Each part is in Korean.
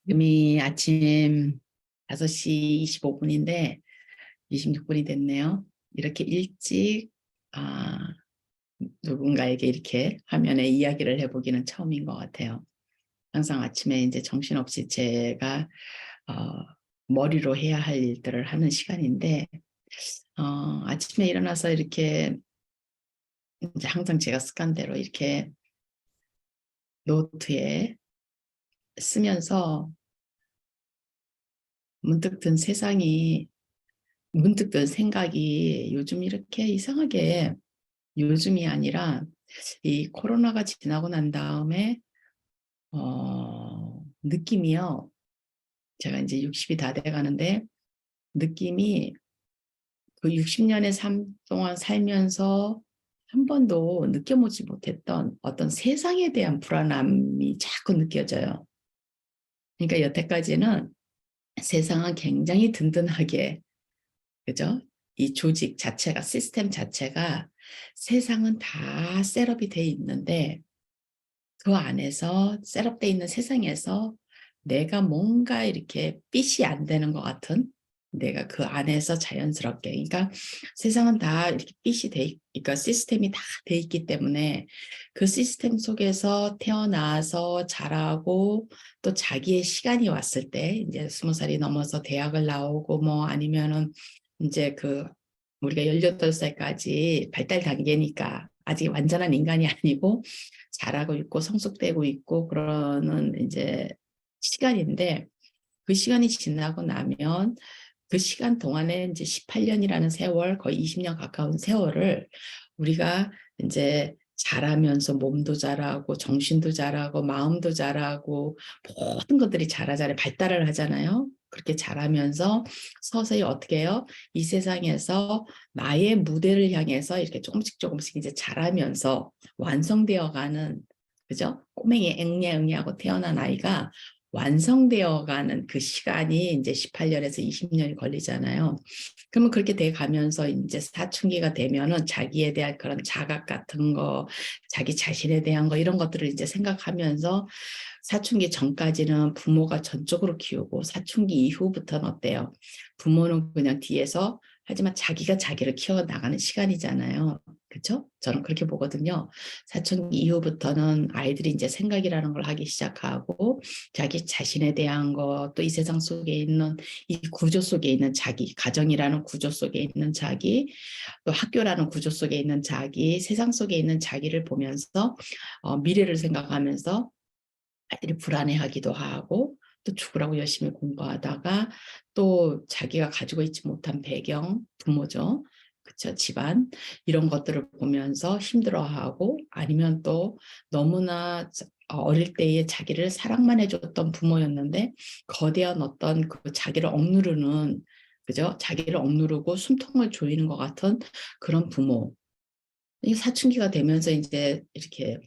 지금이 아침 5시 25분인데 26분이 됐네요. 이렇게 일찍 누군가에게 이렇게 화면에 이야기를 해보기는 처음인 것 같아요. 항상 아침에 이제 정신없이 제가 어, 머리로 해야 할 일들을 하는 시간인데 아침에 일어나서 이렇게 이제 항상 제가 습관대로 이렇게 노트에 쓰면서 문득 든 문득 든 생각이 요즘 이렇게 이상하게 요즘이 아니라 이 코로나가 지나고 난 다음에 느낌이요. 제가 이제 60이 다 돼 가는데 느낌이 그 60년의 삶 동안 살면서 한 번도 느껴보지 못했던 어떤 세상에 대한 불안함이 자꾸 느껴져요. 그러니까 여태까지는 세상은 굉장히 든든하게, 그죠? 이 조직 자체가, 시스템 자체가 세상은 다 셋업이 돼 있는데 그 안에서 셋업돼 있는 세상에서 내가 뭔가 이렇게 핏이 안 되는 것 같은, 내가 그 안에서 자연스럽게, 그러니까 세상은 다 이렇게 그러니까 시스템이 다 돼 있기 때문에 그 시스템 속에서 태어나서 자라고 또 자기의 시간이 왔을 때 이제 20살이 넘어서 대학을 나오고 뭐 아니면은 이제 우리가 18살까지 발달 단계니까 아직 완전한 인간이 아니고 자라고 있고 성숙되고 있고 그러는 이제 시간인데, 그 시간이 지나고 나면 그 시간 동안에 이제 18년이라는 세월, 거의 20년 가까운 세월을 우리가 이제 자라면서 몸도 자라고 정신도 자라고 마음도 자라고 모든 것들이 자라자라 발달을 하잖아요. 그렇게 자라면서 서서히 어떻게 해요? 이 세상에서 나의 무대를 향해서 이렇게 조금씩 조금씩 이제 자라면서 완성되어 가는, 그죠? 꼬맹이 앵냐앵냐하고 태어난 아이가 완성되어 가는 그 시간이 이제 18년에서 20년이 걸리잖아요. 그러면 그렇게 돼 가면서 이제 사춘기가 되면은 자기에 대한 그런 자각 같은 거, 자기 자신에 대한 거 이런 것들을 이제 생각하면서, 사춘기 전까지는 부모가 전적으로 키우고 사춘기 이후부터는 어때요? 부모는 그냥 뒤에서, 하지만 자기가 자기를 키워나가는 시간이잖아요. 그렇죠? 저는 그렇게 보거든요. 사춘기 이후부터는 아이들이 이제 생각이라는 걸 하기 시작하고 자기 자신에 대한 것, 또 이 세상 속에 있는 이 구조 속에 있는 자기, 가정이라는 구조 속에 있는 자기, 또 학교라는 구조 속에 있는 자기, 세상 속에 있는 자기를 보면서 미래를 생각하면서 아이들이 불안해하기도 하고, 또 죽으라고 열심히 공부하다가 또 자기가 가지고 있지 못한 배경, 부모죠. 그쵸, 집안 이런 것들을 보면서 힘들어하고, 아니면 또 너무나 어릴 때에 자기를 사랑만 해줬던 부모였는데 거대한 어떤 그 자기를 억누르는, 그죠? 자기를 억누르고 숨통을 조이는 것 같은 그런 부모. 이 사춘기가 되면서 이제 이렇게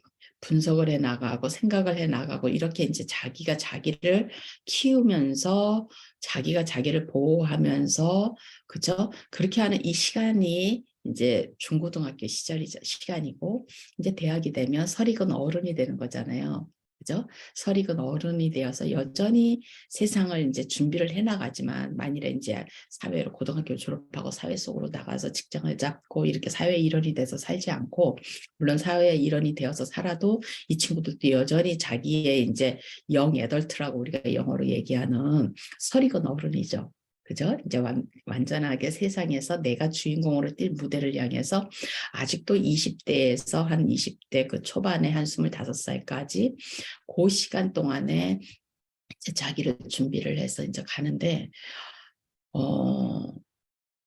분석을 해 나가고 생각을 해 나가고 이렇게 이제 자기가 자기를 키우면서 자기가 자기를 보호하면서, 그죠? 그렇게 하는 이 시간이 이제 중고등학교 시간이고, 이제 대학이 되면 설익은 어른이 되는 거잖아요. 그죠? 설익은 어른이 되어서 여전히 세상을 이제 준비를 해 나가지만, 만일에 이제 사회로 고등학교 졸업하고 사회 속으로 나가서 직장을 잡고 이렇게 사회 일원이 돼서 살지 않고, 물론 사회 일원이 되어서 살아도 이 친구들도 여전히 자기의 이제 영 애덜트라고 우리가 영어로 얘기하는 설익은 어른이죠. 그죠? 이제 완전하게 세상에서 내가 주인공으로 뛸 무대를 향해서 아직도 20대에서 한 20대 그 초반에 한 25살까지 그 시간 동안에 이제 자기를 준비를 해서 이제 가는데, 어,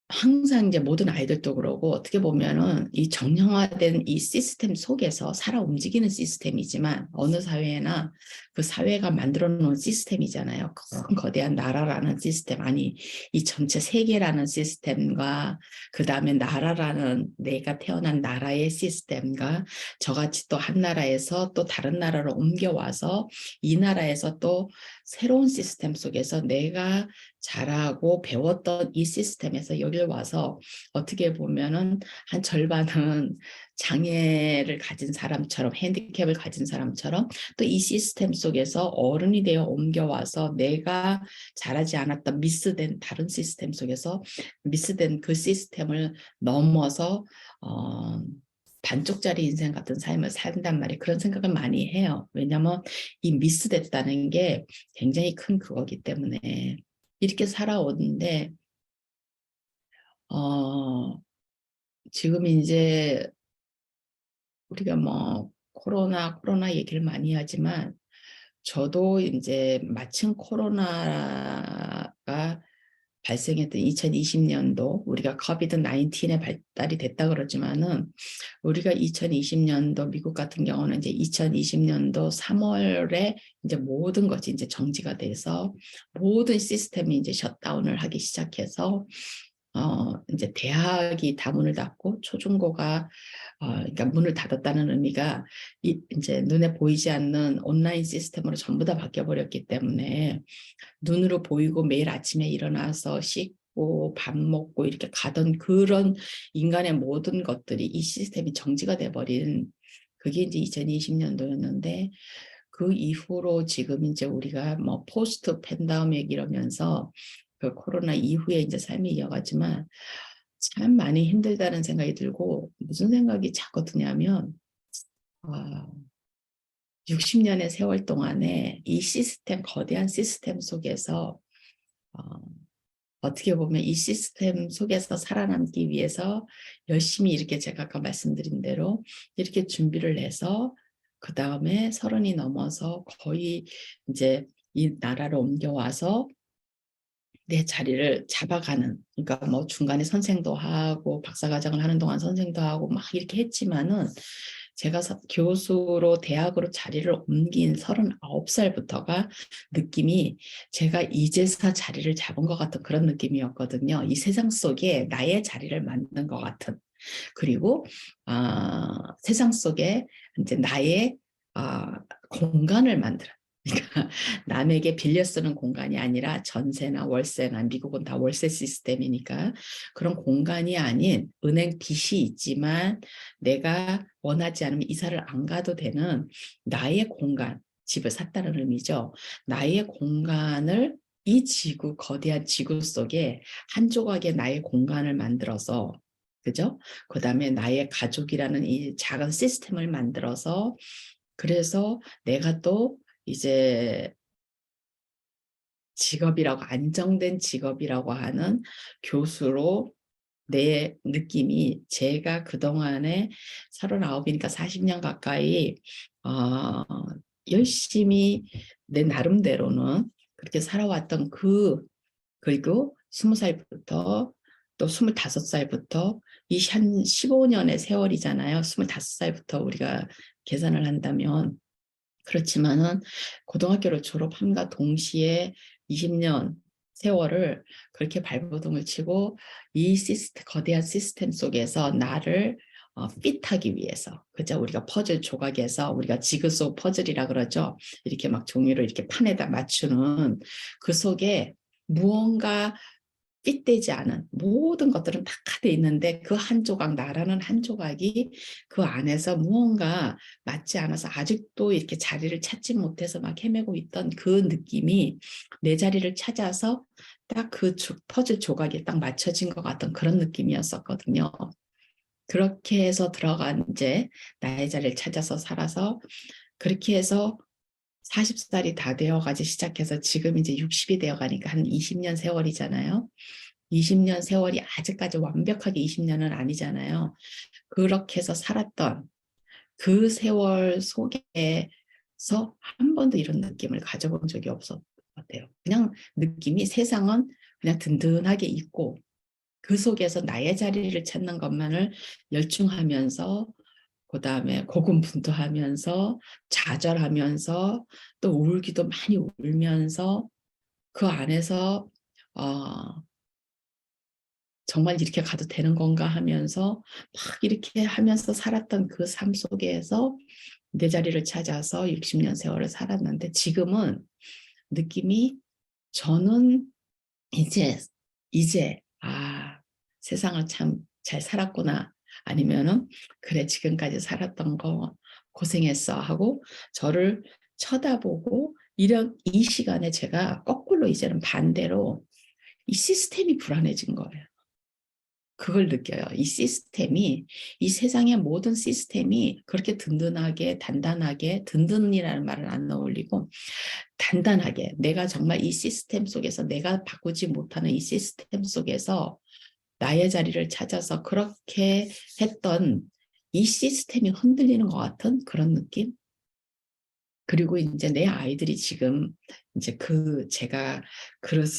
항상 이제 모든 아이들도 그러고 어떻게 보면은 이 정형화된 이 시스템 속에서 살아 움직이는 시스템이지만, 어느 사회나 그 사회가 만들어 놓은 시스템이잖아요. 큰 거대한 나라라는 시스템, 아니 이 전체 세계라는 시스템과 그 다음에 나라라는, 내가 태어난 나라의 시스템과 저같이 또 한 나라에서 또 다른 나라로 옮겨와서 이 나라에서 또 새로운 시스템 속에서 내가 잘하고 배웠던 이 시스템에서 여기를 와서 어떻게 보면은 한 절반은 장애를 가진 사람처럼, 핸디캡을 가진 사람처럼 또 이 시스템 속에서 어른이 되어 옮겨와서 내가 잘하지 않았던 미스된 다른 시스템 속에서 미스된 그 시스템을 넘어서 반쪽짜리 인생 같은 삶을 산단 말이에요. 그런 생각을 많이 해요. 왜냐하면 이 미스됐다는 게 굉장히 큰 그거기 때문에. 이렇게 살아오는데 지금 이제 우리가 뭐 코로나 얘기를 많이 하지만 저도 이제 마침 코로나가 발생했던 2020년도 우리가 코비드 19에 발달이 됐다 그러지만은 우리가 2020년도 미국 같은 경우는 이제 2020년도 3월에 이제 모든 것이 이제 정지가 돼서 모든 시스템이 이제 셧다운을 하기 시작해서 이제 대학이 다 문을 닫고 초중고가 그러니까 문을 닫았다는 의미가 이제 눈에 보이지 않는 온라인 시스템으로 전부 다 바뀌어 버렸기 때문에 눈으로 보이고 매일 아침에 일어나서 씻고 밥 먹고 이렇게 가던 그런 인간의 모든 것들이 이 시스템이 정지가 돼 버린 그게 이제 2020년도였는데 그 이후로 지금 이제 우리가 뭐 포스트 팬데믹 이러면서 그 코로나 이후에 이제 삶이 이어가지만 참 많이 힘들다는 생각이 들고 무슨 생각이 자꾸 드냐면 60년의 세월 동안에 이 시스템 거대한 시스템 속에서 어, 어떻게 보면 이 시스템 속에서 살아남기 위해서 열심히 이렇게 제가 아까 말씀드린 대로 이렇게 준비를 해서 그 다음에 30이 넘어서 거의 이제 이 나라로 옮겨와서 내 자리를 잡아가는, 그러니까 뭐 중간에 선생도 하고 박사과정을 하는 동안 선생도 하고 막 이렇게 했지만은 제가 교수로 대학으로 자리를 옮긴 39살부터가 느낌이 제가 이제서 자리를 잡은 것 같은 그런 느낌이었거든요. 이 세상 속에 나의 자리를 만든 것 같은. 그리고 세상 속에 이제 나의 공간을 만들어. 그러니까 남에게 빌려 쓰는 공간이 아니라 전세나 월세나 미국은 다 월세 시스템이니까 그런 공간이 아닌 은행 빚이 있지만 내가 원하지 않으면 이사를 안 가도 되는 나의 공간, 집을 샀다는 의미죠. 나의 공간을 이 지구, 거대한 지구 속에 한 조각의 나의 공간을 만들어서 그죠? 그 다음에 나의 가족이라는 이 작은 시스템을 만들어서 그래서 내가 또 이제 직업이라고 안정된 직업이라고 하는 교수로 내 느낌이 제가 그동안에 39이니까 40년 가까이 열심히 내 나름대로는 그렇게 살아왔던 그리고 20살부터 또 25살부터 이 한 15년의 세월이잖아요. 25살부터 우리가 계산을 한다면 그렇지만은 고등학교를 졸업함과 동시에 20년 세월을 그렇게 발버둥을 치고 이 거대한 시스템 속에서 나를 핏하기 위해서 그죠? 우리가 퍼즐 조각에서 우리가 지그소 퍼즐이라 그러죠. 이렇게 막 종이로 이렇게 판에다 맞추는 그 속에 무언가 핏되지 않은 모든 것들은 다 카드에 있는데 그 한 조각 나라는 한 조각이 그 안에서 무언가 맞지 않아서 아직도 이렇게 자리를 찾지 못해서 막 헤매고 있던 그 느낌이 내 자리를 찾아서 딱 그 퍼즐 조각이 딱 맞춰진 것 같던 그런 느낌이었었거든요. 그렇게 해서 들어간 이제 나의 자리를 찾아서 살아서 그렇게 해서 40살이 다 되어가지 시작해서 지금 이제 60이 되어가니까 한 20년 세월이잖아요. 20년 세월이 아직까지 완벽하게 20년은 아니잖아요. 그렇게 해서 살았던 그 세월 속에서 한 번도 이런 느낌을 가져본 적이 없었던 것 같아요. 그냥 느낌이 세상은 그냥 든든하게 있고 그 속에서 나의 자리를 찾는 것만을 열중하면서 그다음에 고군분투하면서 좌절하면서 또 울기도 많이 울면서 그 안에서 정말 이렇게 가도 되는 건가 하면서 막 이렇게 하면서 살았던 그 삶 속에서 내 자리를 찾아서 60년 세월을 살았는데 지금은 느낌이 저는 이제 세상을 참 잘 살았구나. 아니면은 그래 지금까지 살았던 거 고생했어 하고 저를 쳐다보고 이런 이 시간에 제가 거꾸로 이제는 반대로 이 시스템이 불안해진 거예요. 그걸 느껴요. 이 시스템이 이 세상의 모든 시스템이 그렇게 든든하게 단단하게 든든이라는 말을 안 어울리고 단단하게 내가 정말 이 시스템 속에서 내가 바꾸지 못하는 이 시스템 속에서 나의 자리를 찾아서 그렇게 했던 이 시스템이 흔들리는 것 같은 그런 느낌? 그리고 이제 내 아이들이 지금 이제 제가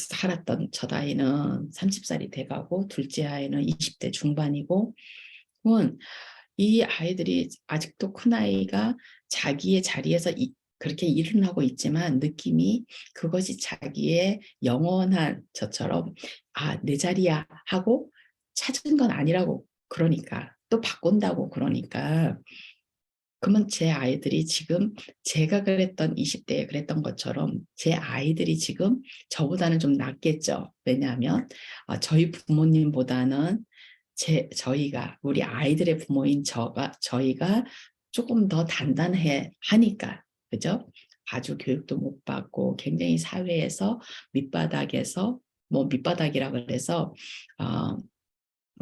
살았던 첫 아이는 30살이 돼가고 둘째 아이는 20대 중반이고 이 아이들이 아직도 큰아이가 자기의 자리에서 그렇게 일은 하고 있지만 느낌이 그것이 자기의 영원한 저처럼 내 자리야 하고 찾은 건 아니라고 그러니까 또 바꾼다고 그러니까 그러면 제 아이들이 지금 제가 그랬던 20대에 그랬던 것처럼 제 아이들이 지금 저보다는 좀 낫겠죠. 왜냐하면 저희 부모님보다는 저희가 우리 아이들의 부모인 저희가 조금 더 단단해 하니까 그죠? 아주 교육도 못 받고 굉장히 사회에서 밑바닥에서 밑바닥이라 그래서 어,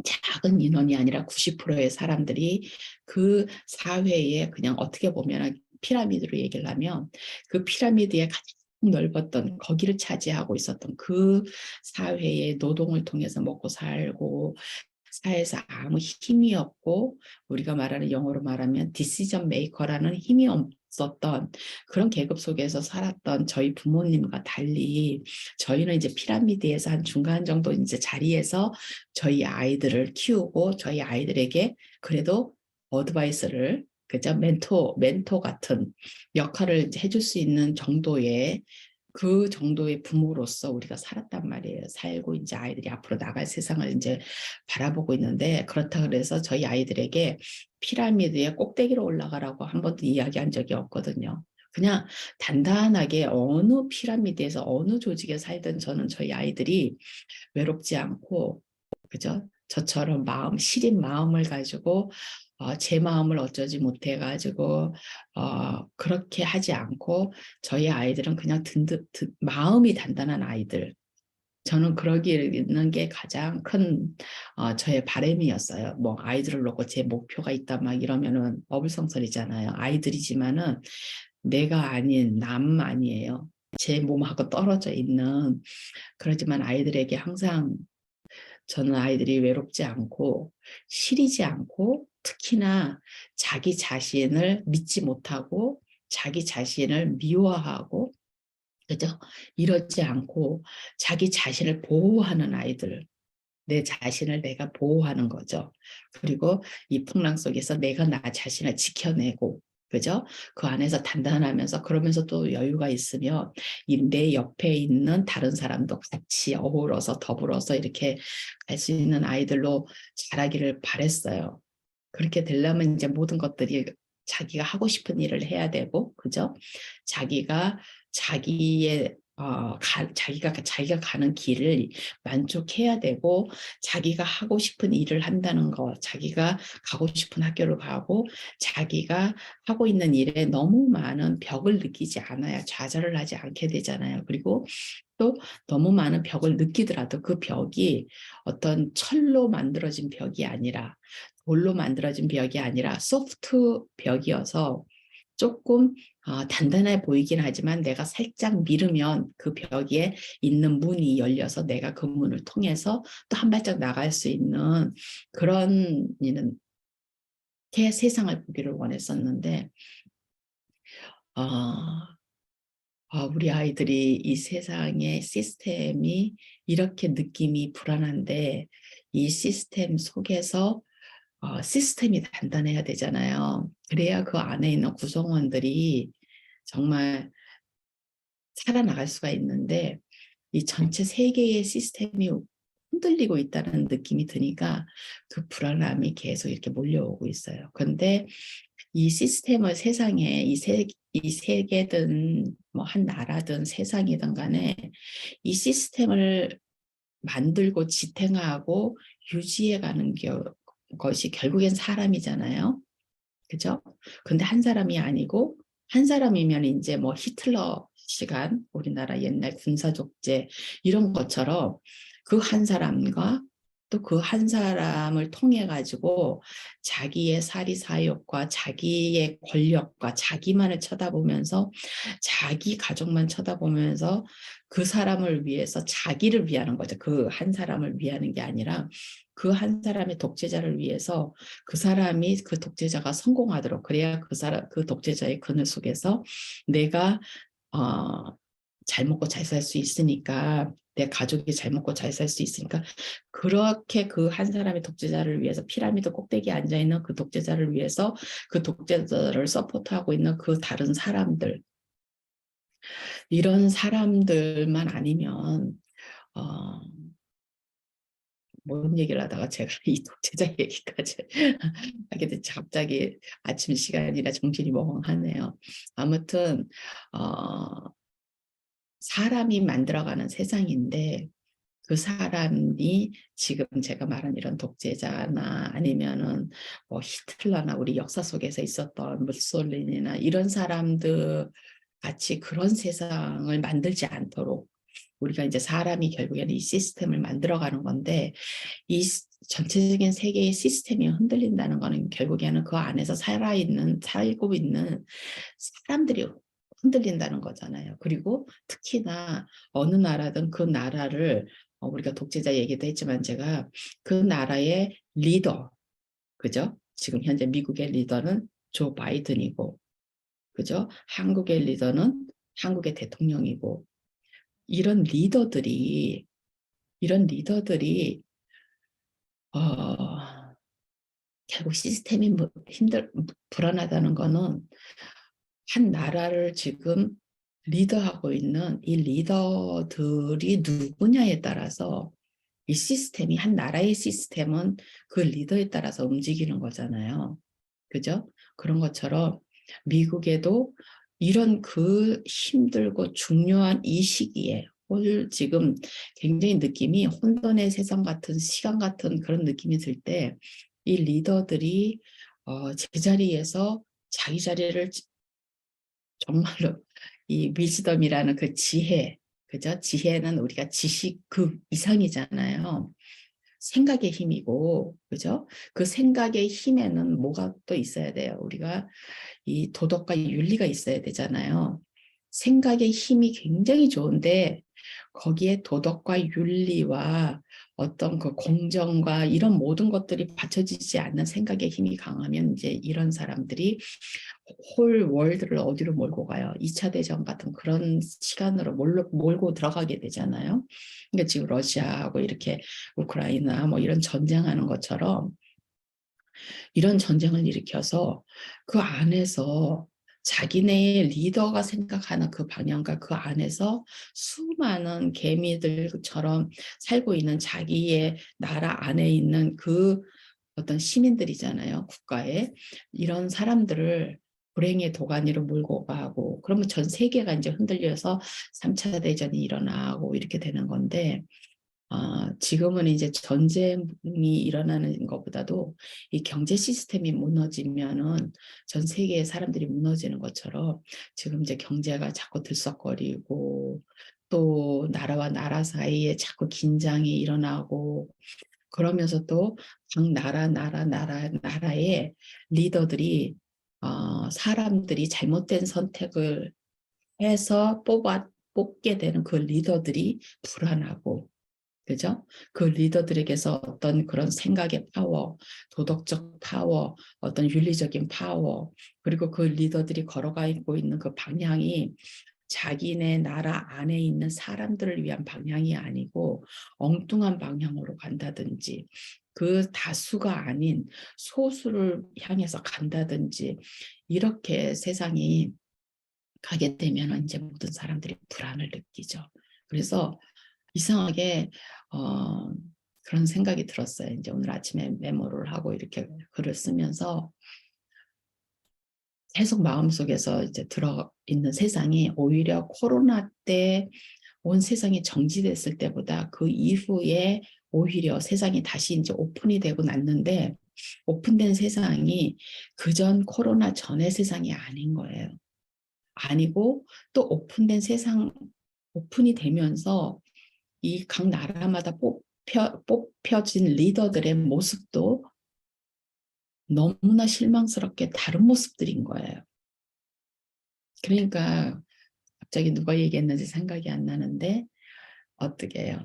작은 인원이 아니라 90%의 사람들이 그 사회에 그냥 어떻게 보면 피라미드로 얘기를 하면 그 피라미드의 가장 넓었던 거기를 차지하고 있었던 그 사회의 노동을 통해서 먹고 살고 사회에서 아무 힘이 없고 우리가 말하는 영어로 말하면 디시전 메이커라는 힘이 없었던 그런 계급 속에서 살았던 저희 부모님과 달리 저희는 이제 피라미드에서 한 중간 정도 이제 자리에서 저희 아이들을 키우고 저희 아이들에게 그래도 어드바이스를 그죠? 멘토 같은 역할을 해줄 수 있는 정도의 그 정도의 부모로서 우리가 살았단 말이에요. 살고 이제 아이들이 앞으로 나갈 세상을 이제 바라보고 있는데 그렇다 그래서 저희 아이들에게 피라미드의 꼭대기로 올라가라고 한 번도 이야기한 적이 없거든요. 그냥 단단하게 어느 피라미드에서 어느 조직에 살든 저는 저희 아이들이 외롭지 않고 그죠? 저처럼 시린 마음을 가지고 제 마음을 어쩌지 못해가지고 그렇게 하지 않고 저희 아이들은 그냥 마음이 단단한 아이들. 저는 그러기는 게 가장 큰 저의 바람이었어요. 뭐 아이들을 놓고 제 목표가 있다 막 이러면은 어불성설이잖아요. 아이들이지만은 내가 아닌 남 아니에요. 제 몸하고 떨어져 있는 그렇지만 아이들에게 항상 저는 아이들이 외롭지 않고 시리지 않고 특히나 자기 자신을 믿지 못하고 자기 자신을 미워하고 그죠? 이러지 않고 자기 자신을 보호하는 아이들 내 자신을 내가 보호하는 거죠. 그리고 이 풍랑 속에서 내가 나 자신을 지켜내고 그죠? 그 안에서 단단하면서 그러면서 또 여유가 있으면 내 옆에 있는 다른 사람도 같이 어우러서 더불어서 이렇게 갈 수 있는 아이들로 자라기를 바랬어요. 그렇게 되려면 이제 모든 것들이 자기가 하고 싶은 일을 해야 되고, 그죠? 자기가 자기의 자기가 가는 길을 만족해야 되고, 자기가 하고 싶은 일을 한다는 거, 자기가 가고 싶은 학교를 가고, 자기가 하고 있는 일에 너무 많은 벽을 느끼지 않아야 좌절을 하지 않게 되잖아요. 그리고 또 너무 많은 벽을 느끼더라도 그 벽이 어떤 철로 만들어진 벽이 아니라 돌로 만들어진 벽이 아니라 소프트 벽이어서 조금 단단해 보이긴 하지만 내가 살짝 밀으면 그 벽에 있는 문이 열려서 내가 그 문을 통해서 또 한 발짝 나갈 수 있는 그런 세상을 보기를 원했었는데 우리 아이들이 이 세상의 시스템이 이렇게 느낌이 불안한데 이 시스템 속에서 시스템이 단단해야 되잖아요. 그래야 그 안에 있는 구성원들이 정말 살아나갈 수가 있는데 이 전체 세계의 시스템이 흔들리고 있다는 느낌이 드니까 그 불안함이 계속 이렇게 몰려오고 있어요. 그런데 이 시스템을 세상에 이 세계든 뭐 한 나라든 세상이든 간에 이 시스템을 만들고 지탱하고 유지해가는 것이 결국엔 사람이잖아요. 그죠? 근데 한 사람이 아니고, 한 사람이면 이제 뭐 히틀러 시간, 우리나라 옛날 군사 독재 이런 것처럼 그 한 사람과 또 그 한 사람을 통해 가지고 자기의 사리사욕과 자기의 권력과 자기만을 쳐다보면서 자기 가족만 쳐다보면서 그 사람을 위해서 자기를 위하는 거죠. 그 한 사람을 위하는 게 아니라 그 한 사람의 독재자를 위해서 그 사람이 그 독재자가 성공하도록, 그래야 그 독재자의 그늘 속에서 내가 잘 먹고 잘 살 수 있으니까, 내 가족이 잘 먹고 잘 살 수 있으니까, 그렇게 그 한 사람의 독재자를 위해서 피라미드 꼭대기에 앉아 있는 그 독재자를 위해서 그 독재자를 서포트하고 있는 그 다른 사람들, 이런 사람들만 아니면 어, 뭔 얘기를 하다가 제가 이 독재자 얘기까지 하게 됐지. 갑자기 아침 시간이라 정신이 멍하네요. 아무튼 사람이 만들어가는 세상인데, 그 사람이 지금 제가 말한 이런 독재자나 아니면은 뭐 히틀러나 우리 역사 속에서 있었던 무솔리니나 이런 사람들 같이 그런 세상을 만들지 않도록, 우리가 이제 사람이 결국에는 이 시스템을 만들어가는 건데, 이 전체적인 세계의 시스템이 흔들린다는 거는 결국에는 그 안에서 살고 있는 사람들이 흔들린다는 거잖아요. 그리고 특히나 어느 나라든 그 나라를, 우리가 독재자 얘기도 했지만 제가 그 나라의 리더, 그죠? 지금 현재 미국의 리더는 조 바이든이고, 그죠? 한국의 리더는 한국의 대통령이고, 이런 리더들이 이런 리더들이 어, 결국 시스템이 불안하다는 거는 한 나라를 지금 리더하고 있는 이 리더들이 누구냐에 따라서 이 시스템이, 한 나라의 시스템은 그 리더에 따라서 움직이는 거잖아요. 그죠? 그런 것처럼 미국에도 이런 그 힘들고 중요한 이 시기에 오늘 지금 굉장히 느낌이 혼돈의 세상 같은 시간 같은 그런 느낌이 들 때, 이 리더들이 제자리에서 자기 자리를 정말로, 이 위즈덤이라는 그 지혜, 그죠? 지혜는 우리가 지식 그 이상이잖아요. 생각의 힘이고, 그죠? 그 생각의 힘에는 뭐가 또 있어야 돼요? 우리가 이 도덕과 윤리가 있어야 되잖아요. 생각의 힘이 굉장히 좋은데 거기에 도덕과 윤리와 어떤 그 공정과 이런 모든 것들이 받쳐지지 않는 생각의 힘이 강하면 이제 이런 사람들이 홀 월드를 어디로 몰고 가요? 2차 대전 같은 그런 시간으로 몰고 들어가게 되잖아요. 그러니까 지금 러시아하고 이렇게 우크라이나 뭐 이런 전쟁하는 것처럼 이런 전쟁을 일으켜서 그 안에서 자기네의 리더가 생각하는 그 방향과 그 안에서 수많은 개미들처럼 살고 있는 자기의 나라 안에 있는 그 어떤 시민들이잖아요. 국가에. 이런 사람들을 불행의 도가니로 몰고 가고, 그러면 전 세계가 이제 흔들려서 3차 대전이 일어나고 이렇게 되는 건데, 지금은 이제 전쟁이 일어나는 것보다도 이 경제 시스템이 무너지면은 전 세계의 사람들이 무너지는 것처럼 지금 이제 경제가 자꾸 들썩거리고, 또 나라와 나라 사이에 자꾸 긴장이 일어나고, 그러면서 또 각 나라의 리더들이, 사람들이 잘못된 선택을 해서 뽑게 되는 그 리더들이 불안하고, 그죠? 그 리더들에게서 어떤 그런 생각의 파워, 도덕적 파워, 어떤 윤리적인 파워, 그리고 그 리더들이 걸어가고 있는 그 방향이 자기네 나라 안에 있는 사람들을 위한 방향이 아니고 엉뚱한 방향으로 간다든지, 그 다수가 아닌 소수를 향해서 간다든지, 이렇게 세상이 가게 되면 이제 모든 사람들이 불안을 느끼죠. 그래서 이상하게 그런 생각이 들었어요. 이제 오늘 아침에 메모를 하고 이렇게 글을 쓰면서 계속 마음속에서 이제 들어 있는 세상이 오히려 코로나 때 온 세상이 정지됐을 때보다 그 이후에 오히려 세상이 다시 이제 오픈이 되고 났는데 오픈된 세상이 그전 코로나 전의 세상이 아닌 거예요. 아니고 또 오픈된 세상, 오픈이 되면서 이 각 나라마다 뽑혀진 리더들의 모습도 너무나 실망스럽게 다른 모습들인 거예요. 그러니까 갑자기 누가 얘기했는지 생각이 안 나는데 어떻게 해요?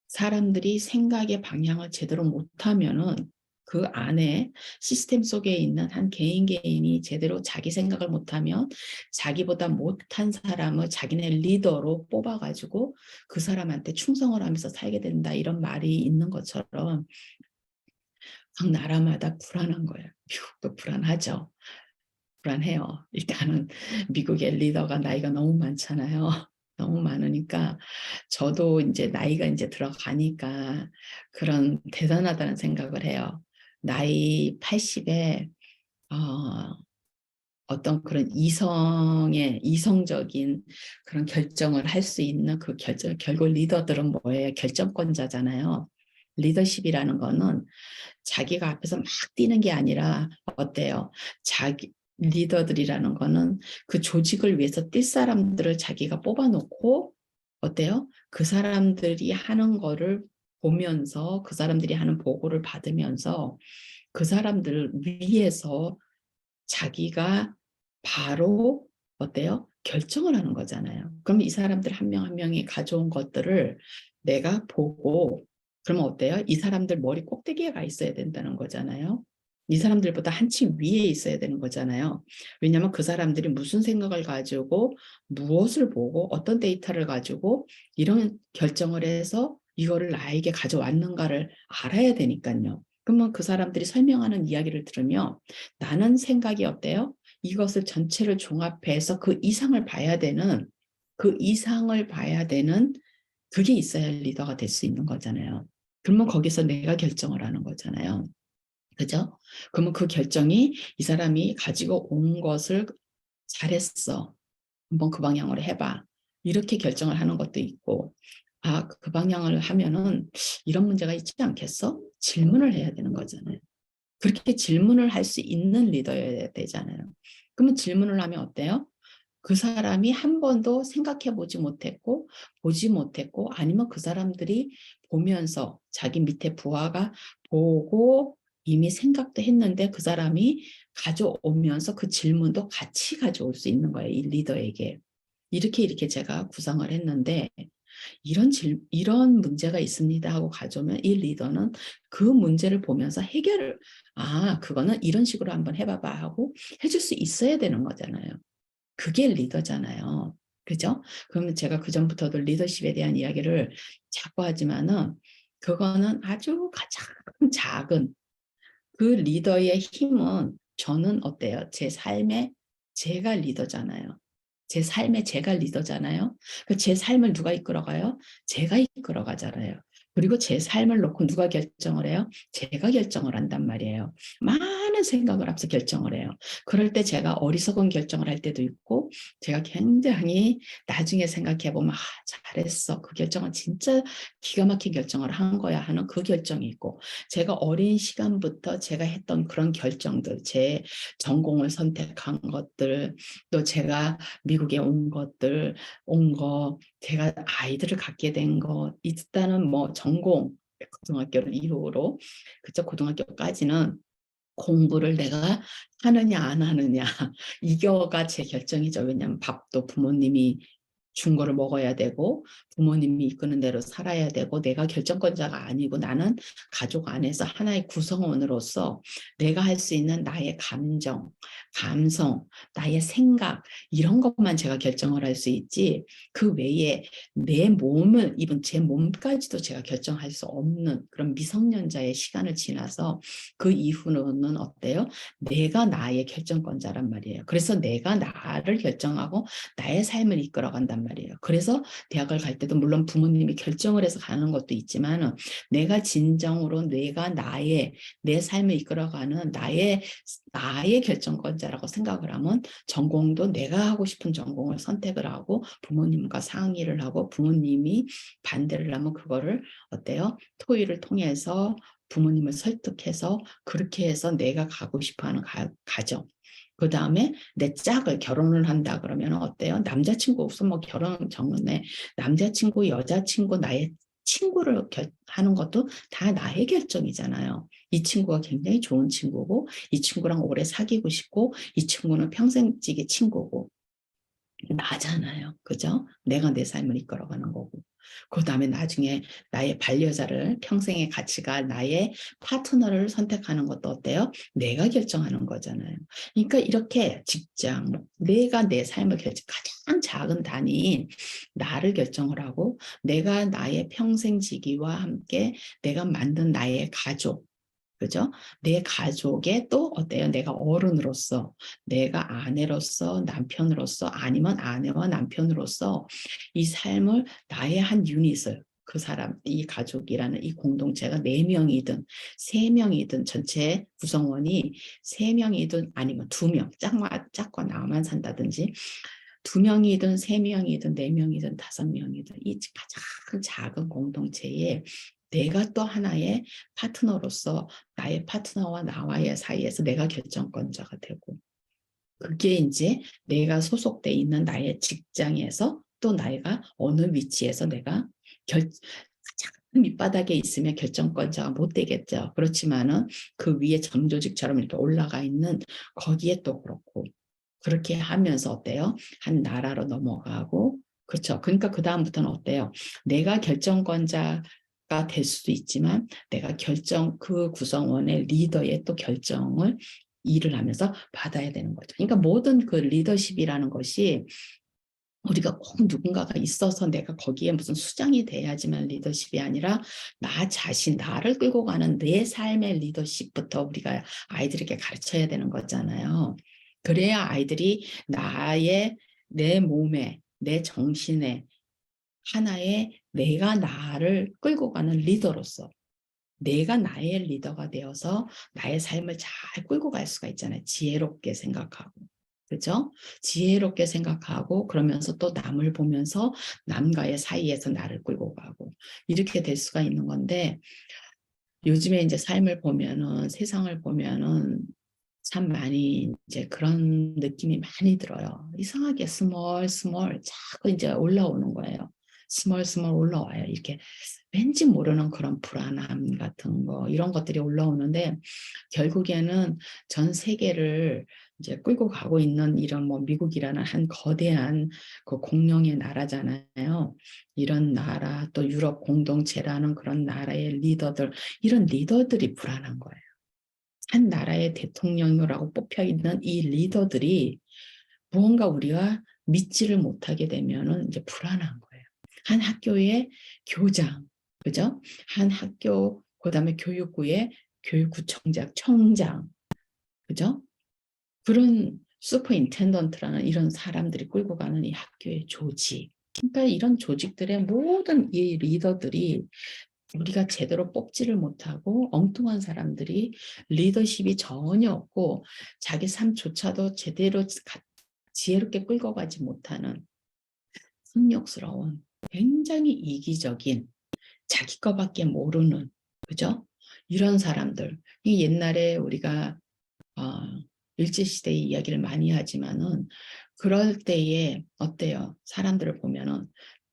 사람들이 생각의 방향을 제대로 못하면은 그 안에 시스템 속에 있는 한 개인이 제대로 자기 생각을 못하면 자기보다 못한 사람을 자기네 리더로 뽑아가지고 그 사람한테 충성을 하면서 살게 된다 이런 말이 있는 것처럼 각 나라마다 불안한 거예요. 미국도 불안하죠. 불안해요. 일단은 미국의 리더가 나이가 너무 많잖아요. 너무 많으니까 저도 이제 나이가 이제 들어가니까 그런 대단하다는 생각을 해요. 나이 80에 어떤 그런 이성적인 그런 결정을 할 수 있는 그 결국 리더들은 뭐예요? 결정권자잖아요. 리더십이라는 거는 자기가 앞에서 막 뛰는 게 아니라 어때요? 리더들이라는 거는 그 조직을 위해서 뛸 사람들을 자기가 뽑아놓고 어때요? 그 사람들이 하는 거를 보면서 그 사람들이 하는 보고를 받으면서 그 사람들 위해서 자기가 바로 어때요? 결정을 하는 거잖아요. 그럼 이 사람들 한 명 한 명이 가져온 것들을 내가 보고 그러면 어때요? 이 사람들 머리 꼭대기에 가 있어야 된다는 거잖아요. 이 사람들보다 한층 위에 있어야 되는 거잖아요. 왜냐하면 그 사람들이 무슨 생각을 가지고 무엇을 보고 어떤 데이터를 가지고 이런 결정을 해서 이거를 나에게 가져왔는가를 알아야 되니까요. 그러면 그 사람들이 설명하는 이야기를 들으면 나는 생각이 어때요? 이것을 전체를 종합해서 그 이상을 봐야 되는 그게 있어야 리더가 될 수 있는 거잖아요. 그러면 거기서 내가 결정을 하는 거잖아요. 그죠? 그러면 그 결정이 이 사람이 가지고 온 것을 잘했어. 한번 그 방향으로 해봐. 이렇게 결정을 하는 것도 있고, 아, 그 방향을 하면은 이런 문제가 있지 않겠어? 질문을 해야 되는 거잖아요. 그렇게 질문을 할 수 있는 리더여야 되잖아요. 그러면 질문을 하면 어때요? 그 사람이 한 번도 생각해 보지 못했고, 아니면 그 사람들이 보면서 자기 밑에 부하가 보고 이미 생각도 했는데 그 사람이 가져오면서 그 질문도 같이 가져올 수 있는 거예요. 이 리더에게. 이렇게 제가 구상을 했는데, 이런 문제가 있습니다 하고 가져오면 이 리더는 그 문제를 보면서 그거는 이런 식으로 한번 해봐봐 하고 해줄 수 있어야 되는 거잖아요. 그게 리더잖아요. 그죠? 그러면 제가 그전부터도 리더십에 대한 이야기를 자꾸 하지만은 그거는 아주 가장 작은 그 리더의 힘은 저는 어때요? 제 삶에 제가 리더잖아요. 제 삶에 제가 리더잖아요. 제 삶을 누가 이끌어가요? 제가 이끌어가잖아요. 그리고 제 삶을 놓고 누가 결정을 해요? 제가 결정을 한단 말이에요. 많은 생각을 앞서 결정을 해요. 그럴 때 제가 어리석은 결정을 할 때도 있고 제가 굉장히 나중에 생각해 보면 잘했어. 그 결정은 진짜 기가 막힌 결정을 한 거야 하는 그 결정이 있고 제가 어린 시간부터 제가 했던 그런 결정들, 제 전공을 선택한 것들, 또 제가 미국에 제가 아이들을 갖게 된 것, 일단은 뭐 전공, 고등학교를 이후로, 그쵸, 고등학교까지는 공부를 내가 하느냐 안 하느냐 이거가 제 결정이죠. 왜냐하면 밥도 부모님이 준 거를 먹어야 되고 부모님이 이끄는 대로 살아야 되고 내가 결정권자가 아니고 나는 가족 안에서 하나의 구성원으로서 내가 할 수 있는 나의 감정, 감성, 나의 생각 이런 것만 제가 결정을 할 수 있지 그 외에 제 몸까지도 제가 결정할 수 없는 그런 미성년자의 시간을 지나서 그 이후로는 어때요? 내가 나의 결정권자란 말이에요. 그래서 내가 나를 결정하고 나의 삶을 이끌어간단 말이에요. 그래서 대학을 갈 때도 물론 부모님이 결정을 해서 가는 것도 있지만 내가 진정으로 내가 내 삶을 이끌어가는 나의 결정권자라고 생각을 하면 전공도 내가 하고 싶은 전공을 선택을 하고 부모님과 상의를 하고 부모님이 반대를 하면 그거를 어때요? 토의를 통해서 부모님을 설득해서 그렇게 해서 내가 가고 싶어하는 가정. 그 다음에 내 짝을 결혼을 한다 그러면 어때요? 남자친구 없으면 뭐 결혼 전에 남자친구, 여자친구, 나의 친구를 하는 것도 다 나의 결정이잖아요. 이 친구가 굉장히 좋은 친구고 이 친구랑 오래 사귀고 싶고 이 친구는 평생찌개 친구고 나잖아요. 그죠? 내가 내 삶을 이끌어가는 거고. 그 다음에 나중에 나의 반려자를 평생에 같이 갈 나의 파트너를 선택하는 것도 어때요? 내가 결정하는 거잖아요. 그러니까 이렇게 직장, 내가 내 삶을 가장 작은 단위인 나를 결정을 하고 내가 나의 평생지기와 함께 내가 만든 나의 가족, 그죠? 내 가족의 또 어때요? 내가 어른으로서, 내가 아내로서, 남편으로서, 아니면 아내와 남편으로서 이 삶을 나의 한 유닛을 그 사람, 이 가족이라는 이 공동체가 4명이든 3명이든 전체 구성원이 3명이든 아니면 2명, 짝과 나만 산다든지 2명이든 3명이든 4명이든 5명이든 이 가장 작은 공동체에 내가 또 하나의 파트너로서 나의 파트너와 나와의 사이에서 내가 결정권자가 되고 그게 이제 내가 소속돼 있는 나의 직장에서 또 내가 어느 위치에서 내가 가장 밑바닥에 있으면 결정권자가 못 되겠죠. 그렇지만은 그 위에 점조직처럼 이렇게 올라가 있는 거기에 또 그렇고 그렇게 하면서 어때요? 한 나라로 넘어가고 그렇죠. 그러니까 그 다음부터는 어때요? 내가 결정권자가 될 수도 있지만 내가 그 구성원의 리더의 또 결정을 일을 하면서 받아야 되는 거죠. 그러니까 모든 그 리더십이라는 것이 우리가 꼭 누군가가 있어서 내가 거기에 무슨 수장이 돼야지만 리더십이 아니라 나 자신, 나를 끌고 가는 내 삶의 리더십부터 우리가 아이들에게 가르쳐야 되는 거잖아요. 그래야 아이들이 내 몸에, 내 정신에 하나의 내가 나를 끌고 가는 리더로서 내가 나의 리더가 되어서 나의 삶을 잘 끌고 갈 수가 있잖아요. 지혜롭게 생각하고. 그죠? 지혜롭게 생각하고 그러면서 또 남을 보면서 남과의 사이에서 나를 끌고 가고 이렇게 될 수가 있는 건데 요즘에 이제 삶을 보면은 세상을 보면은 참 많이 이제 그런 느낌이 많이 들어요. 이상하게 스멀 자꾸 이제 올라오는 거예요. 스멀 올라와요. 이렇게 왠지 모르는 그런 불안함 같은 거 이런 것들이 올라오는데 결국에는 전 세계를 이제 끌고 가고 있는 이런 뭐 미국이라는 한 거대한 그 공룡의 나라잖아요. 이런 나라 또 유럽 공동체라는 그런 나라의 리더들 이런 리더들이 불안한 거예요. 한 나라의 대통령이라고 뽑혀 있는 이 리더들이 무언가 우리가 믿지를 못하게 되면은 이제 불안한 거예요. 한 학교의 교장, 그죠? 한 학교, 그다음에 교육부의 교육구청장, 청장, 그죠? 그런 슈퍼인텐던트라는 이런 사람들이 끌고 가는 이 학교의 조직. 그러니까 이런 조직들의 모든 이 리더들이 우리가 제대로 뽑지를 못하고 엉뚱한 사람들이 리더십이 전혀 없고 자기 삶조차도 제대로 지혜롭게 끌고 가지 못하는 탐욕스러운 굉장히 이기적인 자기 거밖에 모르는 그죠? 이런 사람들 이 옛날에 우리가 어, 일제시대의 이야기를 많이 하지만은 그럴 때에 어때요? 사람들을 보면은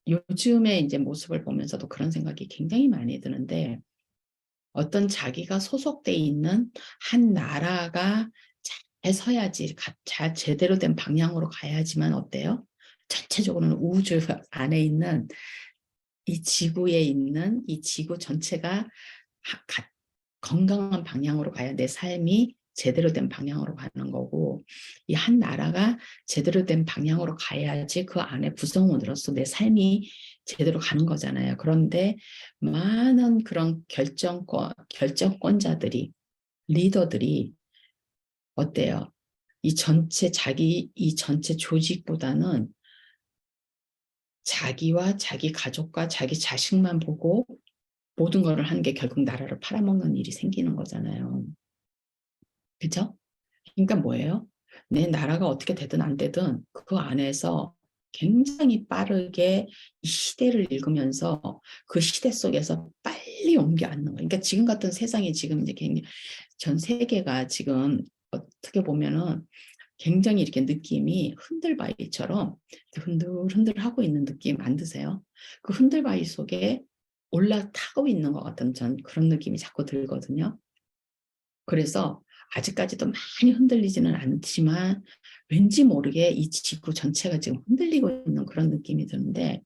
요즘의 이제 모습을 보면서도 그런 생각이 굉장히 많이 드는데 어떤 자기가 소속돼 있는 한 나라가 잘 서야지, 잘 제대로 된 방향으로 가야지만 어때요? 전체적으로는 우주 안에 있는 이 지구에 있는 이 지구 전체가 건강한 방향으로 가야 내 삶이 제대로 된 방향으로 가는 거고 이 한 나라가 제대로 된 방향으로 가야지 그 안에 구성원으로서 내 삶이 제대로 가는 거잖아요. 그런데 많은 그런 결정권자들이 리더들이 어때요? 이 전체 조직보다는 자기와 자기 가족과 자기 자식만 보고 모든 거를 하는 게 결국 나라를 팔아먹는 일이 생기는 거잖아요. 그죠? 그러니까 뭐예요? 내 나라가 어떻게 되든 안 되든 그 안에서 굉장히 빠르게 이 시대를 읽으면서 그 시대 속에서 빨리 옮겨 앉는 거예요. 그러니까 지금 같은 세상이 지금 이제 굉장히 전 세계가 지금 어떻게 보면은 굉장히 이렇게 느낌이 흔들바위처럼 흔들흔들 하고 있는 느낌 안 드세요? 그 흔들바위 속에 올라타고 있는 것 같은 전 그런 느낌이 자꾸 들거든요. 그래서 아직까지도 많이 흔들리지는 않지만 왠지 모르게 이 지구 전체가 지금 흔들리고 있는 그런 느낌이 드는데,